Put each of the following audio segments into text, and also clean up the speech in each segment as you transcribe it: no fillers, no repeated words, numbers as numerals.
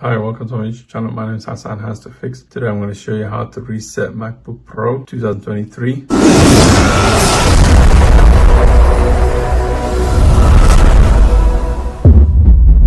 Hi, welcome to my YouTube channel. My name is Hassan HassToFix. Today I'm going to show you how to reset MacBook Pro 2023.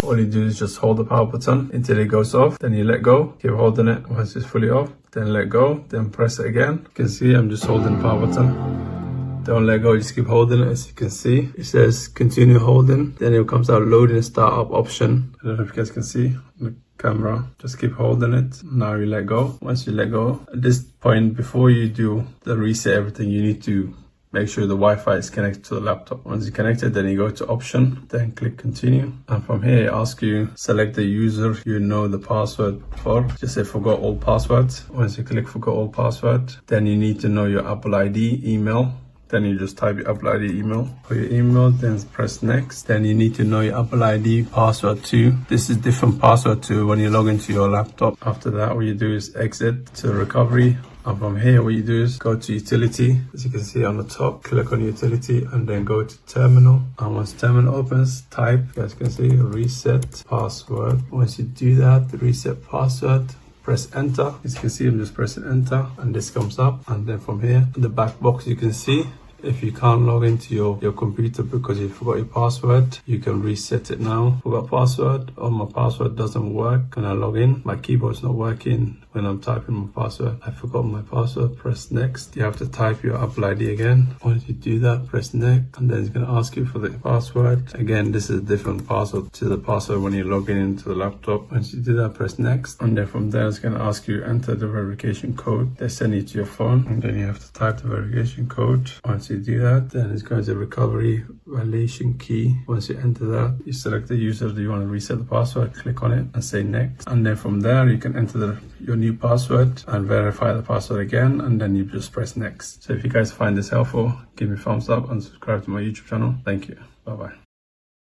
All you do is just hold the power button until it goes off, then you let go, keep holding it once it's fully off, then let go, then press it again. You can see I'm just holding the power button. Don't let go, just keep holding it. As you can see, it says continue holding, then it comes out loading startup option. I don't know if you guys can see the camera. Just keep holding it. Now you let go. Once you let go, at this point, before you do the reset everything, you need to make sure the Wi-Fi is connected to the laptop. Once it's connected, then you go to option, then click continue. And from here, it asks you, select the user you know the password for. Just say forgot all passwords. Once you click forgot all password, then you need to know your Apple ID email. Then you just type your Apple ID email. For your email, then press next. Then you need to know your Apple ID password too. This is different password to when you log into your laptop. After that, what you do is exit to recovery. And from here, what you do is go to utility. As you can see on the top, click on utility and then go to terminal. And once terminal opens, type, you guys can see, reset password. Once you do that, reset password, press enter. As you can see, I'm just pressing enter and this comes up. And then from here, in the back box, you can see if you can't log into your computer because you forgot your password, you can reset it now. Forgot password, or my password doesn't work when I log in. My keyboard's not working when I'm typing my password. I forgot my password, press next. You have to type your Apple ID again. Once you do that, press next, and then it's gonna ask you for the password. Again, this is a different password to the password when you're logging into the laptop. Once you do that, press next, and then from there, it's gonna ask you enter the verification code. They send it to your phone, and then you have to type the verification code. Once you do that, then it's going to recovery validation key. Once you enter that, you select the user that you want to reset the password, click on it and say next. And then from there, you can enter your new password and verify the password again, and then you just press next. So if you guys find this helpful, give me a thumbs up and subscribe to my YouTube channel. Thank you. Bye-bye.